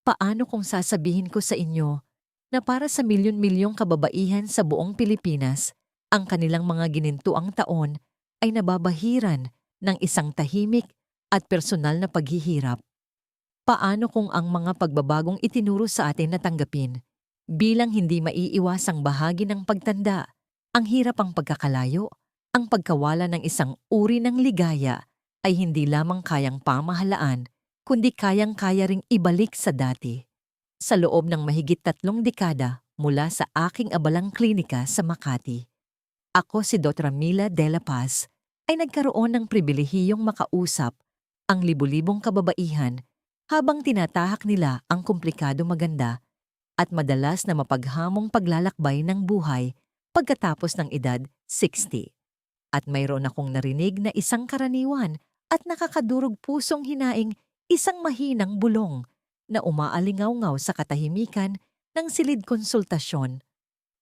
Paano kung sasabihin ko sa inyo na para sa milyon-milyong kababaihan sa buong Pilipinas, ang kanilang mga ginintuang taon ay nababahiran ng isang tahimik at personal na paghihirap? Paano kung ang mga pagbabagong itinuro sa atin na tanggapin bilang hindi maiiwasang bahagi ng pagtanda, ang hirap ang pagkakalayo, ang pagkawala ng isang uri ng ligaya ay hindi lamang kayang pamahalaan, kundi kayang-kaya ring ibalik sa dati? Sa loob ng mahigit 3 dekada mula sa aking abalang klinika sa Makati, ako si Dr. Mila De La Paz ay nagkaroon ng pribilehiyong makausap ang libu-libong kababaihan habang tinatahak nila ang komplikado maganda at madalas na mapaghamong paglalakbay ng buhay pagkatapos ng edad 60. At mayroon akong narinig na isang karaniwan at nakakadurog pusong hinaing isang mahinang bulong na umaalingaw-ngaw sa katahimikan ng silid konsultasyon.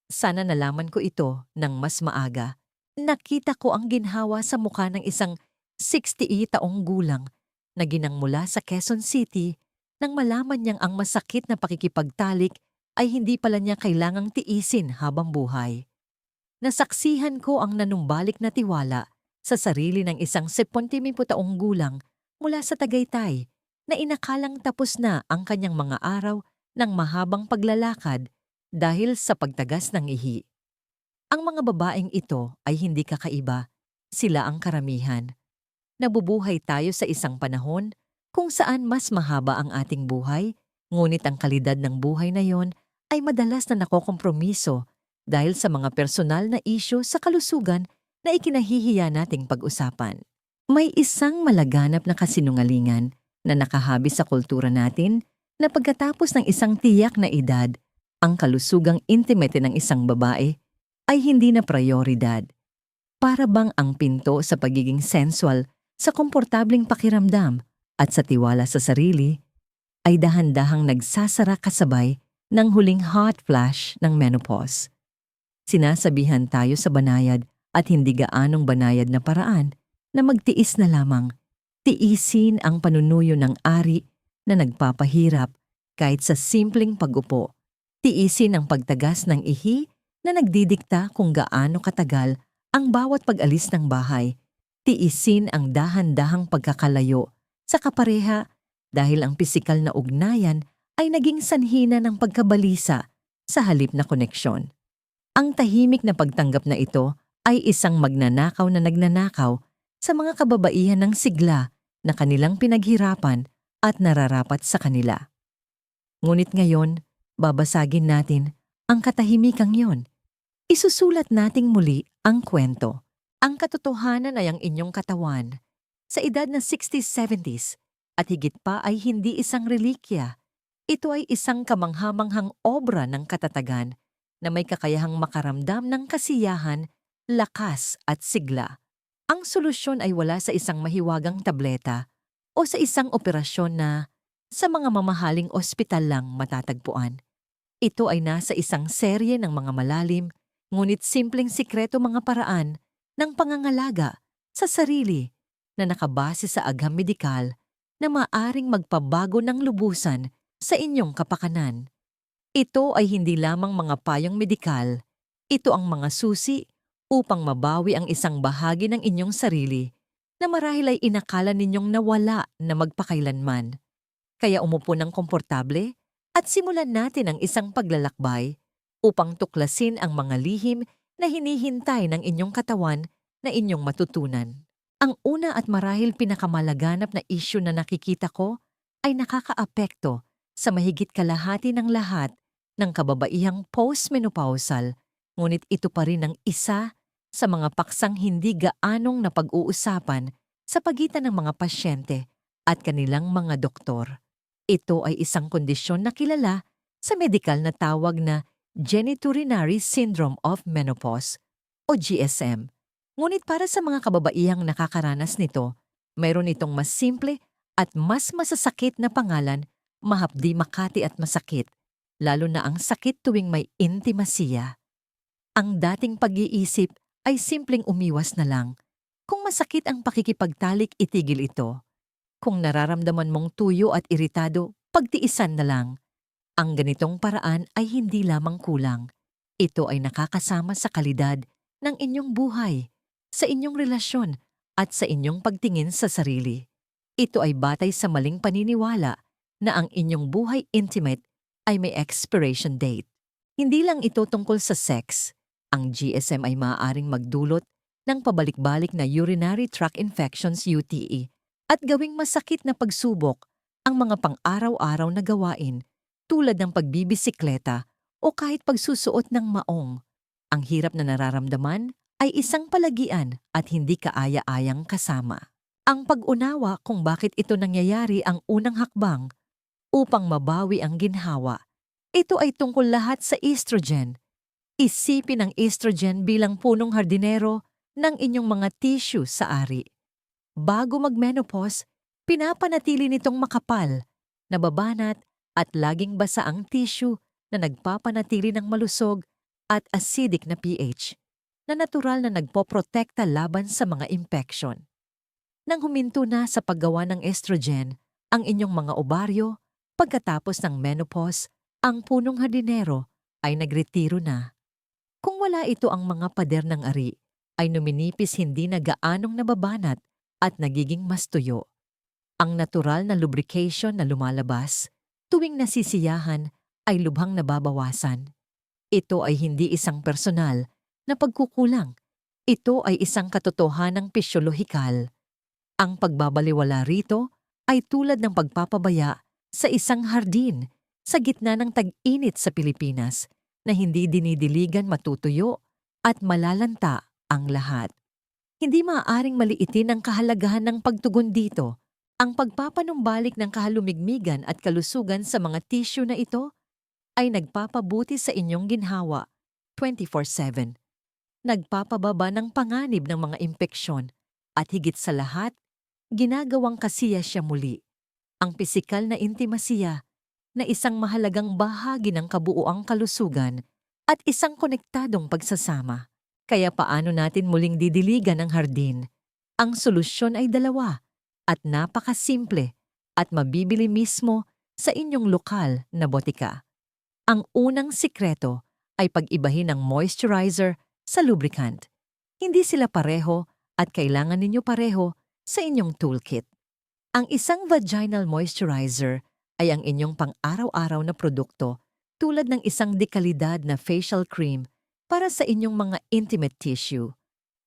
Sana nalaman ko ito ng mas maaga. Nakita ko ang ginhawa sa mukha ng isang 68 taong gulang na ginang mula sa Quezon City nang malaman niyang ang masakit na pakikipagtalik ay hindi pala niya kailangang tiisin habang buhay. Nasaksihan ko ang nanumbalik na tiwala sa sarili ng isang 70 taong gulang mula sa Tagaytay na inakalang tapos na ang kanyang mga araw ng mahabang paglalakad dahil sa pagtagas ng ihi. Ang mga babaeng ito ay hindi kakaiba, sila ang karamihan. Nabubuhay tayo sa isang panahon kung saan mas mahaba ang ating buhay, ngunit ang kalidad ng buhay na yon ay madalas na nakokompromiso dahil sa mga personal na isyu sa kalusugan na ikinahihiya nating pag-usapan. May isang malaganap na kasinungalingan na nakahabi sa kultura natin na pagkatapos ng isang tiyak na edad, ang kalusugang intimate ng isang babae ay hindi na prayoridad. Para bang ang pinto sa pagiging sensual, sa komportabling pakiramdam at sa tiwala sa sarili ay dahan-dahang nagsasara kasabay ng huling hot flash ng menopause. Sinasabihan tayo sa banayad at hindi gaanong banayad na paraan na magtiis na lamang. Tiisin ang panunuyo ng ari na nagpapahirap kahit sa simpleng pag-upo. Tiisin ang pagtagas ng ihi na nagdidikta kung gaano katagal ang bawat pag-alis ng bahay. Tiisin ang dahan-dahang pagkakalayo sa kapareha dahil ang pisikal na ugnayan ay naging sanhina ng pagkabalisa sa halip na koneksyon. Ang tahimik na pagtanggap na ito ay isang magnanakaw na nagnanakaw sa mga kababaihan ng sigla na kanilang pinaghirapan at nararapat sa kanila. Ngunit ngayon, babasagin natin ang katahimikang yon. Isusulat nating muli ang kwento. Ang katotohanan ay ang inyong katawan sa edad na 60s, 70s at higit pa ay hindi isang relikya. Ito ay isang kamanghamanghang obra ng katatagan na may kakayahang makaramdam ng kasiyahan, lakas at sigla. Ang solusyon ay wala sa isang mahiwagang tableta o sa isang operasyon na sa mga mamahaling ospital lang matatagpuan. Ito ay nasa isang serye ng mga malalim, ngunit simpleng sikreto mga paraan ng pangangalaga sa sarili na nakabase sa agham medikal na maaring magpabago ng lubusan sa inyong kapakanan. Ito ay hindi lamang mga payong medikal, ito ang mga susi upang mabawi ang isang bahagi ng inyong sarili na marahil ay inakala ninyong nawala na magpakailanman. Kaya umupo ng komportable at simulan natin ang isang paglalakbay upang tuklasin ang mga lihim na hinihintay ng inyong katawan na inyong matutunan. Ang una at marahil pinakamalaganap na isyu na nakikita ko ay nakakaapekto sa mahigit kalahati ng lahat ng kababaihang postmenopausal, ngunit ito pa rin ang isa sa mga paksang hindi gaanong napag-uusapan sa pagitan ng mga pasyente at kanilang mga doktor. Ito ay isang kondisyon na kilala sa medikal na tawag na Genitourinary Syndrome of Menopause o GSM. Ngunit para sa mga kababaihang nakakaranas nito, mayroon itong mas simple at mas masasakit na pangalan, mahapdi makati at masakit, lalo na ang sakit tuwing may intimasiya. Ang dating pag-iisip ay simpleng umiwas na lang. Kung masakit ang pakikipagtalik, itigil ito. Kung nararamdaman mong tuyo at iritado, Pagtiisan na lang. Ang ganitong paraan ay hindi lamang kulang. Ito ay nakakasama sa kalidad ng inyong buhay, sa inyong relasyon, at sa inyong pagtingin sa sarili. Ito ay batay sa maling paniniwala na ang inyong buhay intimate ay may expiration date. Hindi lang ito tungkol sa sex. Ang GSM ay maaaring magdulot ng pabalik-balik na urinary tract infections UTI at gawing masakit na pagsubok ang mga pang-araw-araw na gawain tulad ng pagbibisikleta o kahit pagsusuot ng maong. Ang hirap na nararamdaman ay isang palagian at hindi kaaya-ayang kasama. Ang pag-unawa kung bakit ito nangyayari ang unang hakbang upang mabawi ang ginhawa. Ito ay tungkol lahat sa estrogen. Isipin ang estrogen bilang punong hardinero ng inyong mga tissue sa ari. Bago mag-menopause, pinapanatili nitong makapal, nababanat at laging basa ang tissue na nagpapanatili ng malusog at acidic na pH na natural na nagpoprotekta laban sa mga infection. Nang huminto na sa paggawa ng estrogen ang inyong mga ovaryo, pagkatapos ng menopause, ang punong hardinero ay nagretiro na. Kung wala ito, ang mga pader ng ari ay numinipis, hindi na gaanong nababanat at nagiging mas tuyo. Ang natural na lubrication na lumalabas tuwing nasisiyahan ay lubhang nababawasan. Ito ay hindi isang personal na pagkukulang. Ito ay isang katotohanang pisyolohikal. Ang pagbabaliwala rito ay tulad ng pagpapabaya sa isang hardin sa gitna ng tag-init sa Pilipinas na hindi dinidiligan, matutuyo at malalanta ang lahat. Hindi maaaring maliitin ang kahalagahan ng pagtugon dito. Ang pagpapanumbalik ng kahalumigmigan at kalusugan sa mga tissue na ito ay nagpapabuti sa inyong ginhawa 24/7. Nagpapababa ng panganib ng mga impeksyon at higit sa lahat, ginagawang kasiya siya muli. Ang pisikal na intimasiya na isang mahalagang bahagi ng kabuuang kalusugan at isang konektadong pagsasama. Kaya paano natin muling didiligan ang hardin? Ang solusyon ay dalawa at napakasimple at mabibili mismo sa inyong lokal na botika. Ang unang sikreto ay pag-ibahin ng moisturizer sa lubricant. Hindi sila pareho at kailangan ninyo pareho sa inyong toolkit. Ang isang vaginal moisturizer ay ang inyong pang-araw-araw na produkto tulad ng isang dekalidad na facial cream para sa inyong mga intimate tissue.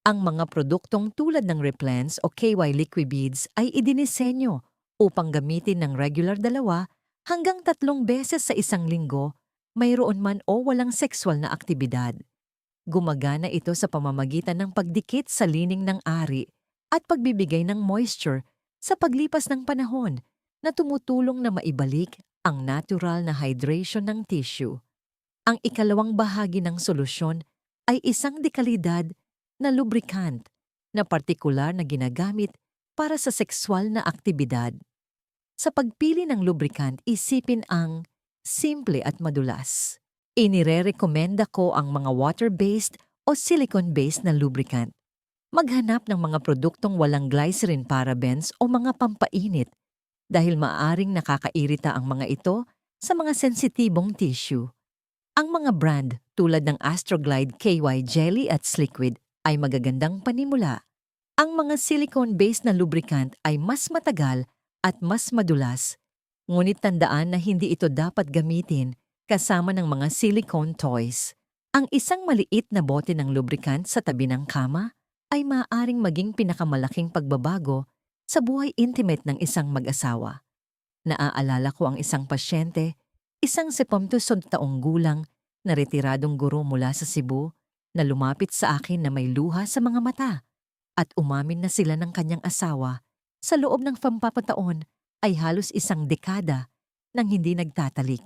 Ang mga produktong tulad ng Replens o KY Liquibeads ay idinisenyo upang gamitin ng regular 2 hanggang 3 beses sa isang linggo, mayroon man o walang sexual na aktibidad. Gumagana ito sa pamamagitan ng pagdikit sa lining ng ari at pagbibigay ng moisture sa paglipas ng panahon na tumutulong na maibalik ang natural na hydration ng tissue. Ang ikalawang bahagi ng solusyon ay isang dekalidad na lubricant na partikular na ginagamit para sa sexual na aktibidad. Sa pagpili ng lubricant, isipin ang simple at madulas. Inirerekomenda ko ang mga water-based o silicone-based na lubricant. Maghanap ng mga produktong walang glycerin, parabens o mga pampainit dahil maaaring nakakairita ang mga ito sa mga sensitibong tissue. Ang mga brand tulad ng Astroglide KY Jelly at Sliquid ay magagandang panimula. Ang mga silicone-based na lubricant ay mas matagal at mas madulas, ngunit tandaan na hindi ito dapat gamitin kasama ng mga silicone toys. Ang isang maliit na bote ng lubricant sa tabi ng kama ay maaaring maging pinakamalaking pagbabago sa buhay intimate ng isang mag-asawa. Naaalala ko ang isang pasyente, isang 72 taong gulang na retiradong guro mula sa Cebu na lumapit sa akin na may luha sa mga mata at umamin na sila ng kanyang asawa sa loob ng 4 taon ay halos 1 dekada nang hindi nagtatalik.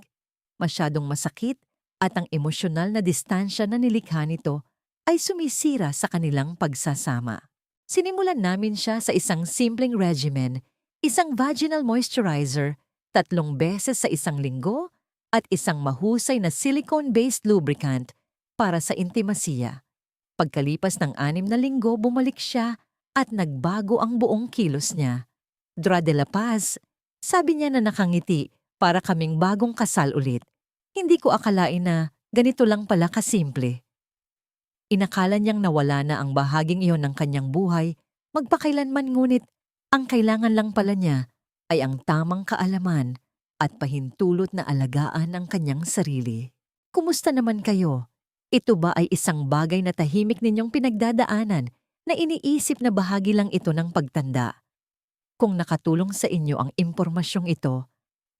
Masyadong masakit at ang emosyonal na distansya na nilikha nito ay sumisira sa kanilang pagsasama. Sinimulan namin siya sa isang simpleng regimen, isang vaginal moisturizer, 3 beses sa isang linggo at isang mahusay na silicone-based lubricant para sa intimasiya. Pagkalipas ng 6 na linggo, bumalik siya at nagbago ang buong kilos niya. Dra de la Paz, sabi niya na nakangiti Para kaming bagong kasal ulit. Hindi ko akalain na ganito lang pala kasimple. Inakala niyang nawala na ang bahaging iyon ng kanyang buhay, magpakailanman, ngunit ang kailangan lang pala niya ay ang tamang kaalaman at pahintulot na alagaan ang kanyang sarili. Kumusta naman kayo? Ito ba ay isang bagay na tahimik ninyong pinagdadaanan na iniisip na bahagi lang ito ng pagtanda? Kung nakatulong sa inyo ang impormasyong ito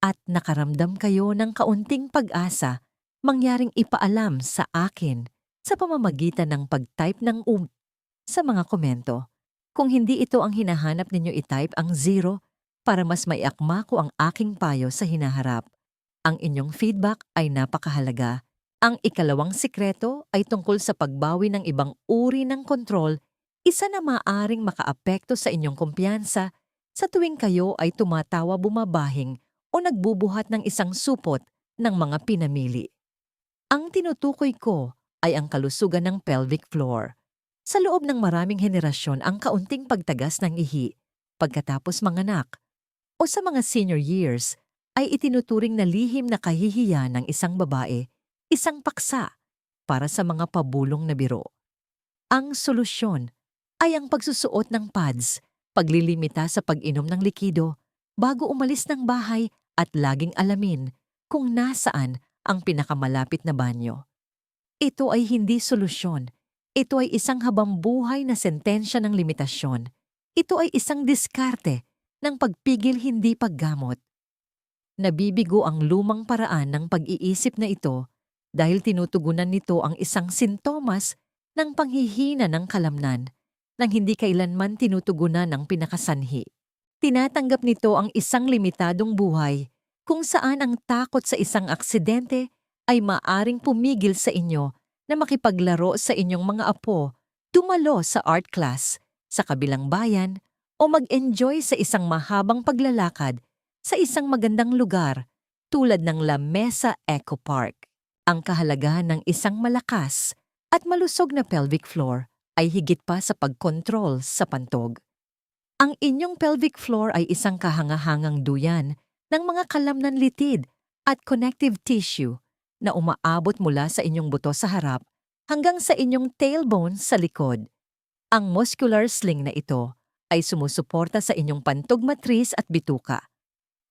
at nakaramdam kayo ng kaunting pag-asa, mangyaring ipaalam sa akin sa pamamagitan ng pag-type ng sa mga komento. Kung hindi ito ang hinahanap ninyo, i-type ang 0 para mas maiakma ko ang aking payo sa hinaharap. Ang inyong feedback ay napakahalaga. Ang ikalawang sikreto ay tungkol sa pagbawi ng ibang uri ng kontrol, isa na maaring makaapekto sa inyong kumpiyansa sa tuwing kayo ay tumatawa, bumabahing o nagbubuhat ng isang supot ng mga pinamili. Ang tinutukoy ko ay ang kalusugan ng pelvic floor. Sa loob ng maraming henerasyon, ang kaunting pagtagas ng ihi pagkatapos manganak o sa mga senior years ay itinuturing na lihim na kahihiyan ng isang babae, isang paksa para sa mga pabulong na biro. Ang solusyon ay ang pagsusuot ng pads, paglilimita sa pag-inom ng likido bago umalis ng bahay at laging alamin kung nasaan ang pinakamalapit na banyo. Ito ay hindi solusyon. Ito ay isang habambuhay na sentensya ng limitasyon. Ito ay isang diskarte ng pagpigil, hindi paggamot. Nabibigo ang lumang paraan ng pag-iisip na ito dahil tinutugunan nito ang isang sintomas ng panghihina ng kalamnan nang hindi kailanman tinutugunan ng pinakasanhi. Tinatanggap nito ang isang limitadong buhay kung saan ang takot sa isang aksidente ay maaring pumigil sa inyo na makipaglaro sa inyong mga apo, dumalo sa art class sa kabilang bayan o mag-enjoy sa isang mahabang paglalakad sa isang magandang lugar tulad ng La Mesa Eco Park. Ang kahalagahan ng isang malakas at malusog na pelvic floor ay higit pa sa pagkontrol sa pantog. Ang inyong pelvic floor ay isang kahangahangang duyan ng mga kalamnan, litid at connective tissue na umaabot mula sa inyong buto sa harap hanggang sa inyong tailbone sa likod. Ang muscular sling na ito ay sumusuporta sa inyong pantog, matris at bituka.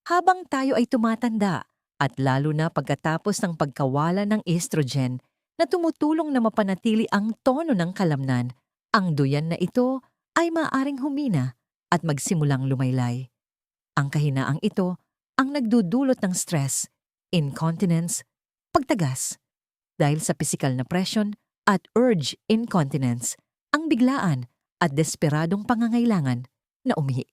Habang tayo ay tumatanda at lalo na pagkatapos ng pagkawala ng estrogen na tumutulong na mapanatili ang tono ng kalamnan, ang duyan na ito ay maaaring humina at magsimulang lumaylay. Ang kahinaang ito ang nagdudulot ng stress, incontinence, pagtagas, dahil sa pisikal na presyon at urge incontinence, ang biglaan at desperadong pangangailangan na umihi.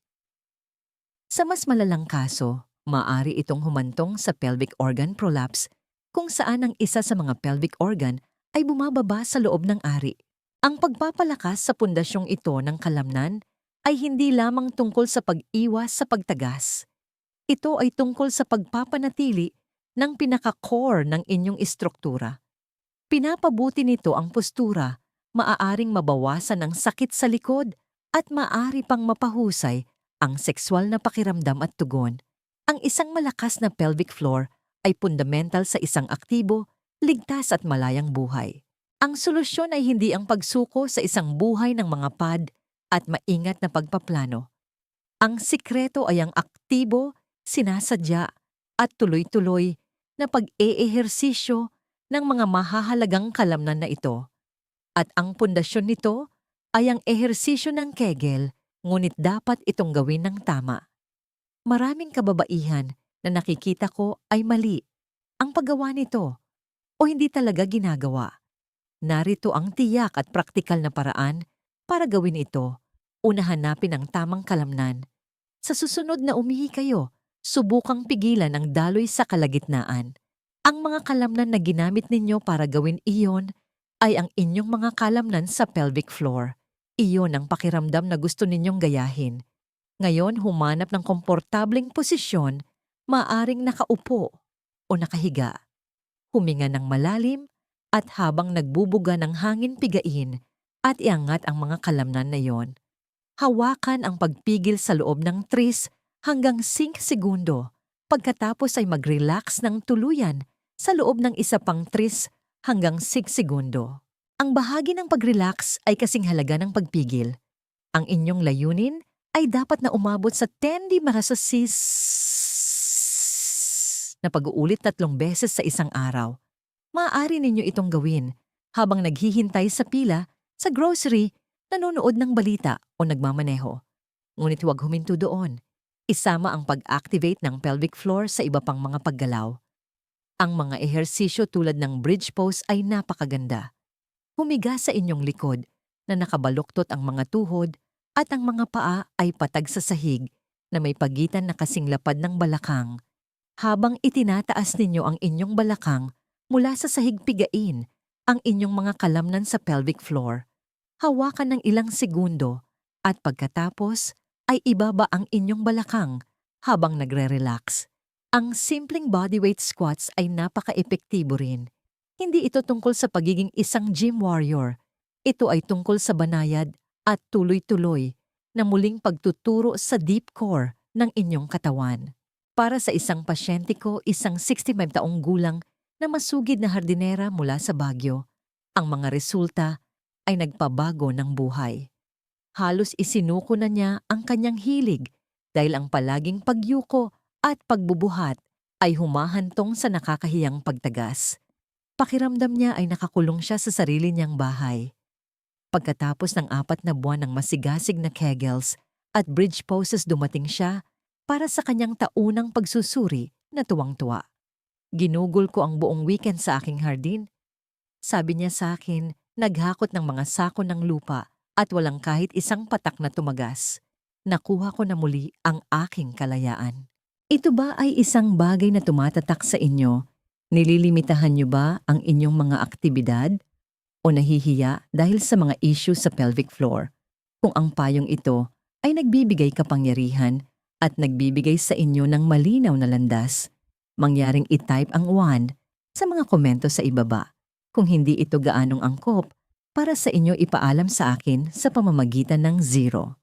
Sa mas malalang kaso, maaari itong humantong sa pelvic organ prolapse kung saan ang isa sa mga pelvic organ ay bumababa sa loob ng ari. Ang pagpapalakas sa pundasyong ito ng kalamnan ay hindi lamang tungkol sa pag-iwas sa pagtagas. Ito ay tungkol sa pagpapanatili ng pinaka-core ng inyong istruktura. Pinapabuti nito ang postura, maaaring mabawasan ang sakit sa likod at maaari pang mapahusay ang sexual na pakiramdam at tugon. Ang isang malakas na pelvic floor ay fundamental sa isang aktibo, ligtas at malayang buhay. Ang solusyon ay hindi ang pagsuko sa isang buhay ng mga pad at maingat na pagpaplano. Ang sikreto ay ang aktibo, sinasadya at tuloy-tuloy na pag-eehersisyo ng mga mahahalagang kalamnan na ito. At ang pundasyon nito ay ang ehersisyo ng Kegel, ngunit dapat itong gawin ng tama. Maraming kababaihan na nakikita ko ay mali ang paggawa nito o hindi talaga ginagawa. Narito ang tiyak at praktikal na paraan para gawin ito. Una, hanapin ang tamang kalamnan. Sa susunod na umihi kayo, subukang pigilan ang daloy sa kalagitnaan. Ang mga kalamnan na ginamit ninyo para gawin iyon ay ang inyong mga kalamnan sa pelvic floor. Iyon ang pakiramdam na gusto ninyong gayahin. Ngayon, humanap ng komportableng posisyon, maaring nakaupo o nakahiga. Huminga ng malalim at habang nagbubuga ng hangin, pigain at iangat ang mga kalamnan na iyon. Hawakan ang pagpigil sa loob ng 3 hanggang 5 segundo Pagkatapos ay mag-relax ng tuluyan sa loob ng isa pang 3 hanggang 6 segundo. Ang bahagi ng pag-relax ay kasing halaga ng pagpigil. Ang inyong layunin ay dapat na umabot sa 10 di marasasis na pag-uulit 3 beses sa isang araw. Maaari ninyo itong gawin habang naghihintay sa pila sa grocery, nanonood ng balita o nagmamaneho. Ngunit huwag huminto doon. Isama ang pag-activate ng pelvic floor sa iba pang mga paggalaw. Ang mga ehersisyo tulad ng bridge pose ay napakaganda. Humiga sa inyong likod na nakabaluktot ang mga tuhod at ang mga paa ay patag sa sahig na may pagitan na kasing lapad ng balakang. Habang itinataas ninyo ang inyong balakang mula sa sahig, pigain ang inyong mga kalamnan sa pelvic floor. Hawakan ng ilang segundo at pagkatapos ay ibaba ang inyong balakang habang nagre-relax. Ang simpleng bodyweight squats ay napaka-epektibo rin. Hindi ito tungkol sa pagiging isang gym warrior. Ito ay tungkol sa banayad at tuloy-tuloy na muling pagtuturo sa deep core ng inyong katawan. Para sa isang pasyente ko, isang 65 taong gulang na masugid na hardinera mula sa Baguio, ang mga resulta ay nagpabago ng buhay. Halos isinuko na niya ang kanyang hilig dahil ang palaging pagyuko at pagbubuhat ay humahantong sa nakakahiyang pagtagas. Pakiramdam niya ay nakakulong siya sa sarili niyang bahay. Pagkatapos ng 4 na buwan ng masigasig na Kegels at bridge poses, dumating siya para sa kanyang taunang pagsusuri na tuwang-tuwa. Ginugol ko ang buong weekend sa aking hardin. Sabi niya sa akin, naghakot ng mga sako ng lupa at walang kahit isang patak na tumagas. Nakuha ko na muli ang aking kalayaan. Ito ba ay isang bagay na tumatatak sa inyo? Nililimitahan niyo ba ang inyong mga aktibidad? O nahihiya dahil sa mga issue sa pelvic floor? Kung ang payong ito ay nagbibigay kapangyarihan at nagbibigay sa inyo ng malinaw na landas, mangyaring i-type ang 1 sa mga komento sa ibaba. Kung hindi ito gaanong angkop, para sa inyo ipaalam sa akin sa pamamagitan ng 0.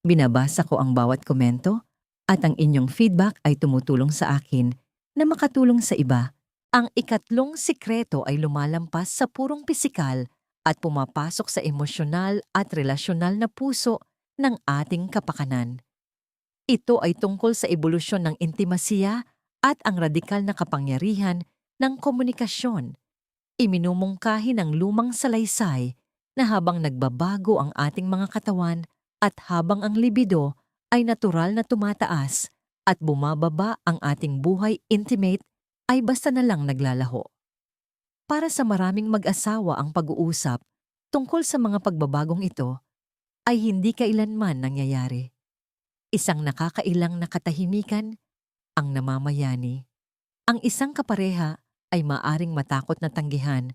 Binabasa ko ang bawat komento at ang inyong feedback ay tumutulong sa akin na makatulong sa iba. Ang ikatlong sikreto ay lumalampas sa purong pisikal at pumapasok sa emosyonal at relasyonal na puso ng ating kapakanan. Ito ay tungkol sa ebolusyon ng intimasiya at ang radikal na kapangyarihan ng komunikasyon. Iminumungkahi ng lumang salaysay na habang nagbabago ang ating mga katawan at habang ang libido ay natural na tumataas at bumababa, ang ating buhay intimate ay basta na lang naglalaho. Para sa maraming mag-asawa, ang pag-uusap tungkol sa mga pagbabagong ito ay hindi kailanman nangyayari. Isang nakakailang na katahimikan ang namamayani. Ang isang kapareha ay maaring matakot na tanggihan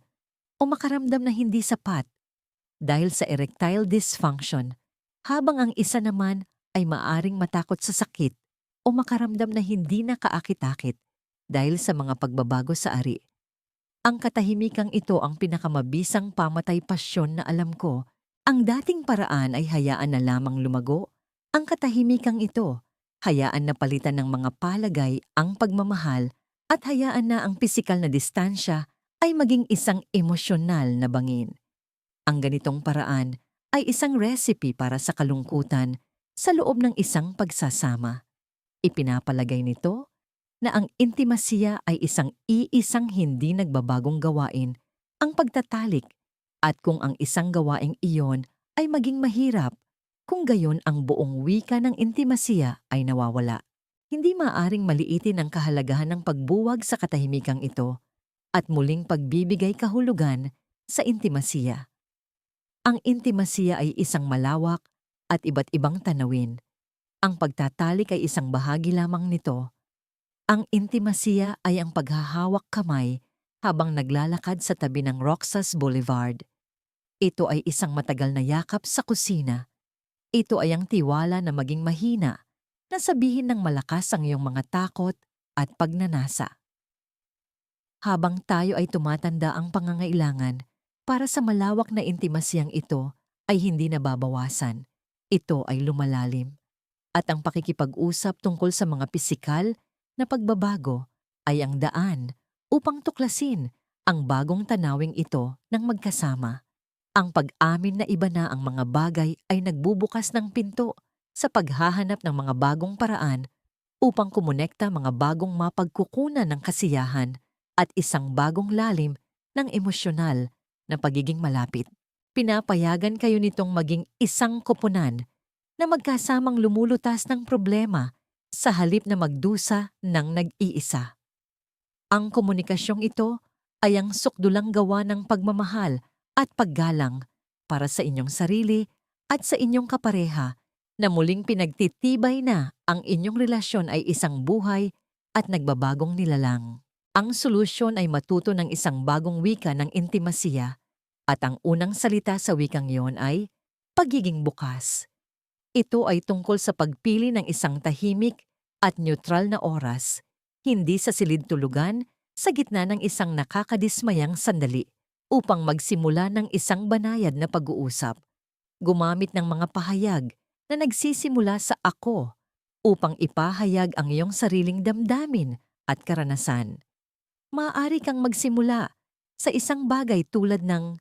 o makaramdam na hindi sapat dahil sa erectile dysfunction, habang ang isa naman ay maaring matakot sa sakit o makaramdam na hindi na kaakit-akit dahil sa mga pagbabago sa ari. Ang katahimikang ito ang pinakamabisang pamatay pasyon na alam ko. Ang dating paraan ay hayaan na lamang lumago. Ang katahimikang ito, hayaan na palitan ng mga palagay ang pagmamahal at hayaan na ang pisikal na distansya ay maging isang emosyonal na bangin. Ang ganitong paraan ay isang recipe para sa kalungkutan sa loob ng isang pagsasama. Ipinapalagay nito na ang intimasiya ay isang hindi nagbabagong gawain, ang pagtatalik, at kung ang isang gawaing iyon ay maging mahirap, kung gayon ang buong wika ng intimasiya ay nawawala. Hindi maaaring maliitin ang kahalagahan ng pagbuwag sa katahimikang ito at muling pagbibigay kahulugan sa intimasiya. Ang intimasiya ay isang malawak at iba't ibang tanawin. Ang pagtatalik ay isang bahagi lamang nito. Ang intimasiya ay ang paghahawak kamay habang naglalakad sa tabi ng Roxas Boulevard. Ito ay isang matagal na yakap sa kusina. Ito ay ang tiwala na maging mahina, na sabihin ng malakas ang iyong mga takot at pagnanasa. Habang tayo ay tumatanda, ang pangangailangan para sa malawak na intimasiyang ito ay hindi nababawasan. Ito ay lumalalim. At ang pakikipag-usap tungkol sa mga pisikal na pagbabago ay ang daan upang tuklasin ang bagong tanawing ito ng magkasama. Ang pag-amin na iba na ang mga bagay ay nagbubukas ng pinto sa paghahanap ng mga bagong paraan upang kumonekta mga bagong mapagkukunan ng kasiyahan at isang bagong lalim ng emosyonal na pagiging malapit. Pinapayagan kayo nitong maging isang koponan na magkasamang lumulutas ng problema sa halip na magdusa ng nag-iisa. Ang komunikasyong ito ay ang sukdulang gawa ng pagmamahal at paggalang para sa inyong sarili at sa inyong kapareha na muling pinagtitibay na ang inyong relasyon ay isang buhay at nagbabagong nilalang. Ang solusyon ay matuto ng isang bagong wika ng intimasiya at ang unang salita sa wikang yon ay pagiging bukas. Ito ay tungkol sa pagpili ng isang tahimik at neutral na oras, hindi sa silid-tulugan sa gitna ng isang nakakadismayang sandali upang magsimula ng isang banayad na pag-uusap. Gumamit ng mga pahayag na nagsisimula sa ako upang ipahayag ang iyong sariling damdamin at karanasan. Maaari kang magsimula sa isang bagay tulad ng,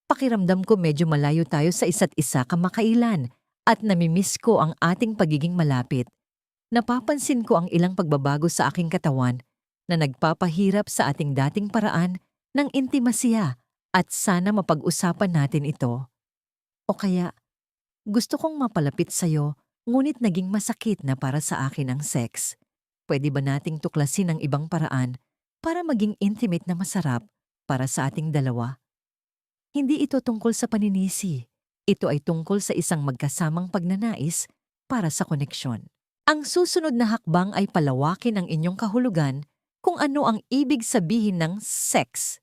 pakiramdam ko medyo malayo tayo sa isa't isa kamakailan at namimiss ko ang ating pagiging malapit. Napapansin ko ang ilang pagbabago sa aking katawan na nagpapahirap sa ating dating paraan ng intimasiya at sana mapag-usapan natin ito. O kaya, gusto kong mapalapit sa'yo ngunit naging masakit na para sa akin ang sex. Pwede ba nating tuklasin ang ibang paraan para maging intimate na masarap para sa ating dalawa? Hindi ito tungkol sa paninisi. Ito ay tungkol sa isang magkasamang pagnanais para sa koneksyon. Ang susunod na hakbang ay palawakin ang inyong kahulugan kung ano ang ibig sabihin ng sex.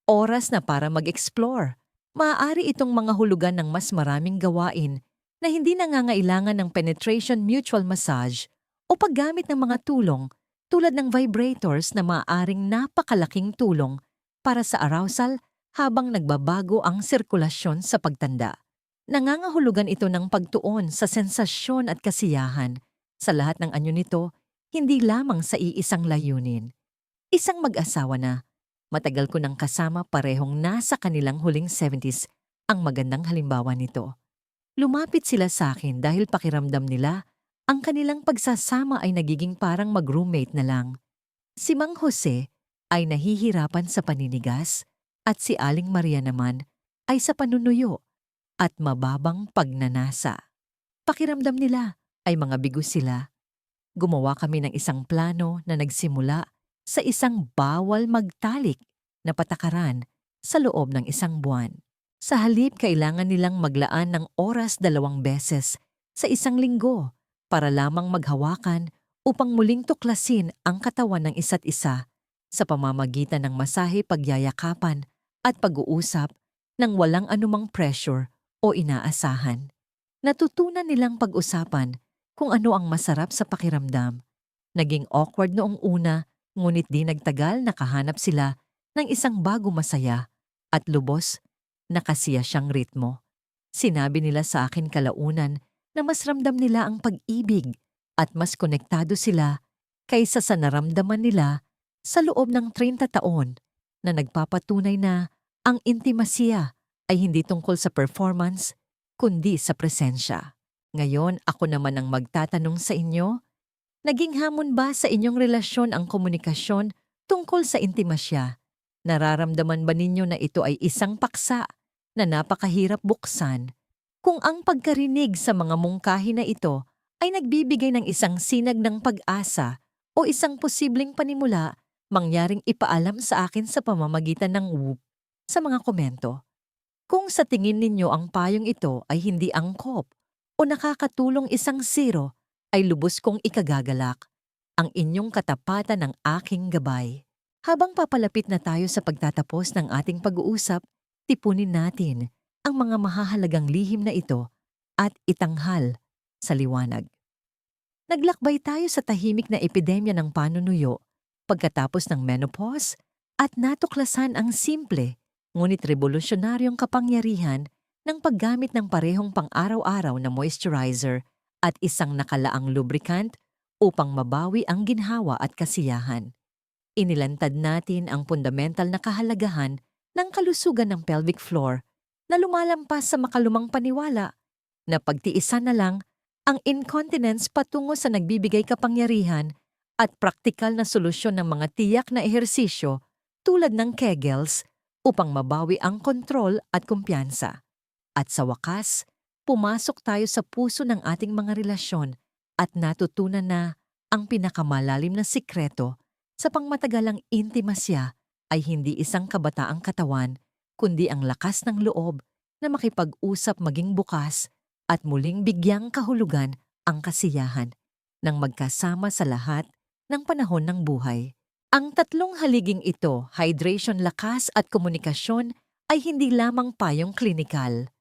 Oras na para mag-explore. Maaari itong mga hulugan ng mas maraming gawain na hindi nangangailangan ng penetration mutual massage o paggamit ng mga tulong tulad ng vibrators na maaaring napakalaking tulong para sa arousal habang nagbabago ang sirkulasyon sa pagtanda. Nangangahulugan ito ng pagtuon sa sensasyon at kasiyahan sa lahat ng anyo nito, hindi lamang sa iisang layunin. Isang mag-asawa na, matagal ko nang kasama parehong nasa kanilang huling 70s ang magandang halimbawa nito. Lumapit sila sa akin dahil pakiramdam nila ang kanilang pagsasama ay nagiging parang mag-roommate na lang. Si Mang Jose ay nahihirapan sa paninigas at si Aling Maria naman ay sa panunuyo at mababang pagnanasa. Pakiramdam nila ay mga bigo sila. Gumawa kami ng isang plano na nagsimula sa isang bawal magtalik na patakaran sa loob ng isang buwan. Sa halip, kailangan nilang maglaan ng oras 2 beses sa isang linggo para lamang maghawakan upang muling tuklasin ang katawan ng isa't isa sa pamamagitan ng masahe, pagyayakapan at pag-uusap ng walang anumang pressure o inaasahan. Natutunan nilang pag-usapan kung ano ang masarap sa pakiramdam. Naging awkward noong una, ngunit di nagtagal nakahanap sila ng isang bago masaya at lubos na kasiya siyang ritmo. Sinabi nila sa akin kalaunan na mas ramdam nila ang pag-ibig at mas konektado sila kaysa sa naramdaman nila sa loob ng 30 taon na nagpapatunay na ang intimasiya ay hindi tungkol sa performance kundi sa presensya. Ngayon ako naman ang magtatanong sa inyo, naging hamon ba sa inyong relasyon ang komunikasyon tungkol sa intimasya? Nararamdaman ba ninyo na ito ay isang paksa na napakahirap buksan? Kung ang pagkarinig sa mga mungkahi na ito ay nagbibigay ng isang sinag ng pag-asa o isang posibleng panimula, mangyaring ipaalam sa akin sa pamamagitan ng whoop sa mga komento. Kung sa tingin ninyo ang payong ito ay hindi angkop o nakakatulong isang 0, ay lubos kong ikagagalak ang inyong katapatan ng aking gabay. Habang papalapit na tayo sa pagtatapos ng ating pag-uusap, tipunin natin ang mga mahahalagang lihim na ito at itanghal sa liwanag. Naglakbay tayo sa tahimik na epidemya ng panunuyo pagkatapos ng menopause at natuklasan ang simple ngunit revolusyonaryong kapangyarihan ng paggamit ng parehong pang-araw-araw na moisturizer at isang nakalaang lubricant upang mabawi ang ginhawa at kasiyahan. Inilantad natin ang fundamental na kahalagahan ng kalusugan ng pelvic floor na lumalampas sa makalumang paniwala na pagtiisan na lang ang incontinence patungo sa nagbibigay kapangyarihan at praktikal na solusyon ng mga tiyak na ehersisyo tulad ng Kegels upang mabawi ang kontrol at kumpiyansa. At sa wakas, pumasok tayo sa puso ng ating mga relasyon at natutunan na ang pinakamalalim na sikreto sa pangmatagalang intimasya ay hindi isang kabataang katawan, kundi ang lakas ng loob na makipag-usap maging bukas at muling bigyang kahulugan ang kasiyahan ng magkasama sa lahat ng panahon ng buhay. Ang tatlong haliging ito, hydration, lakas at komunikasyon, ay hindi lamang payong klinikal.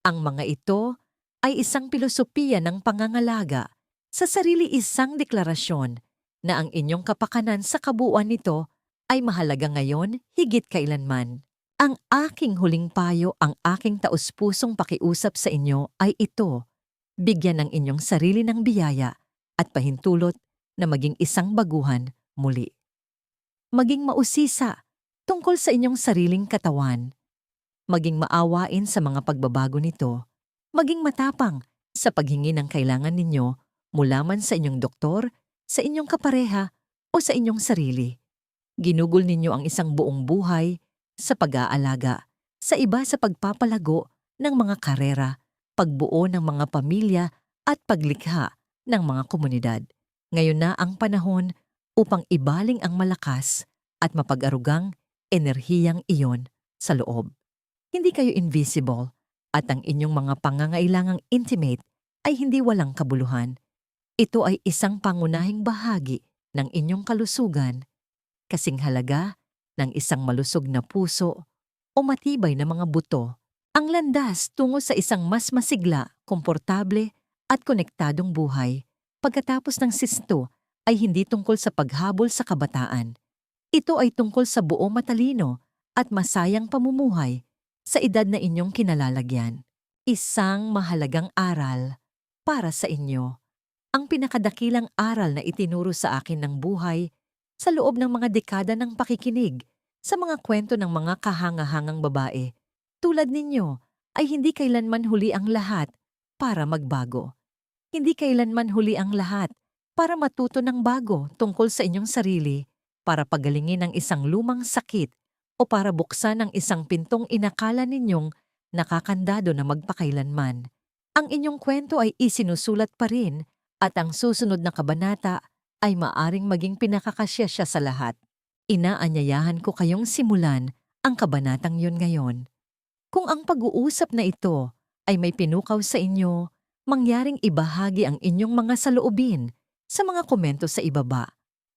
Ang mga ito ay isang pilosopiya ng pangangalaga sa sarili, isang deklarasyon na ang inyong kapakanan sa kabuuan nito ay mahalaga ngayon higit kailanman. Ang aking huling payo, ang aking taus-pusong pakiusap sa inyo ay ito: bigyan ng inyong sarili ng biyaya at pahintulot na maging isang baguhan muli. Maging mausisa tungkol sa inyong sariling katawan. Maging maawain sa mga pagbabago nito. Maging matapang sa paghingi ng kailangan ninyo mula man sa inyong doktor, sa inyong kapareha o sa inyong sarili. Ginugol ninyo ang isang buong buhay sa pag-aalaga, sa iba sa pagpapalago ng mga karera, pagbuo ng mga pamilya at paglikha ng mga komunidad. Ngayon na ang panahon upang ibaling ang malakas at mapag-arugang enerhiyang iyon sa loob. Hindi kayo invisible at ang inyong mga pangangailangang intimate ay hindi walang kabuluhan. Ito ay isang pangunahing bahagi ng inyong kalusugan, kasing halaga ng isang malusog na puso o matibay na mga buto, ang landas tungo sa isang mas masigla, komportable at konektadong buhay. Pagkatapos ng sisto ay hindi tungkol sa paghabol sa kabataan. Ito ay tungkol sa buo, matalino at masayang pamumuhay sa edad na inyong kinalalagyan. Isang mahalagang aral para sa inyo. Ang pinakadakilang aral na itinuro sa akin ng buhay sa loob ng mga dekada ng pakikinig sa mga kwento ng mga kahangahangang babae tulad ninyo ay hindi kailanman huli ang lahat para magbago. Hindi kailanman huli ang lahat para matuto ng bago tungkol sa inyong sarili, para pagalingin ang isang lumang sakit o para buksan ang isang pintong inakala ninyong nakakandado na magpakailanman. Ang inyong kwento ay isinusulat pa rin at ang susunod na kabanata ay maaring maging pinakakasya siya sa lahat. Inaanyayahan ko kayong simulan ang kabanatang yun ngayon. Kung ang pag-uusap na ito ay may pinukaw sa inyo, mangyaring ibahagi ang inyong mga saloobin sa mga komento sa ibaba.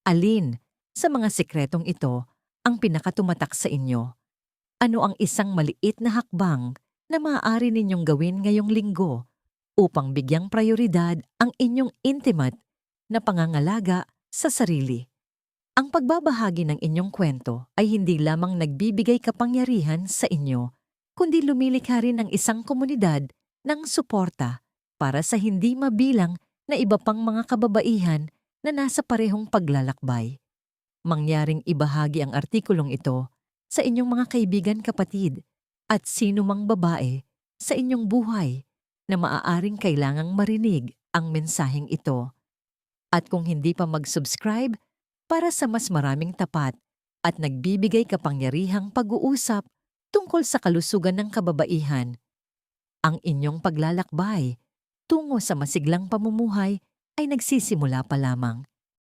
Alin sa mga sikretong ito ang pinakatumatak sa inyo? Ano ang isang maliit na hakbang na maaari ninyong gawin ngayong linggo upang bigyang prioridad ang inyong intimate na pangangalaga sa sarili? Ang pagbabahagi ng inyong kwento ay hindi lamang nagbibigay kapangyarihan sa inyo, kundi lumilikha rin ng isang komunidad ng suporta para sa hindi mabilang na iba pang mga kababaihan na nasa parehong paglalakbay. Mangyaring ibahagi ang artikulong ito sa inyong mga kaibigan, kapatid at sino mang babae sa inyong buhay na maaaring kailangang marinig ang mensaheng ito. At kung hindi pa mag-subscribe para sa mas maraming tapat at nagbibigay kapangyarihang pag-uusap tungkol sa kalusugan ng kababaihan, ang inyong paglalakbay tungo sa masiglang pamumuhay ay nagsisimula pa lamang.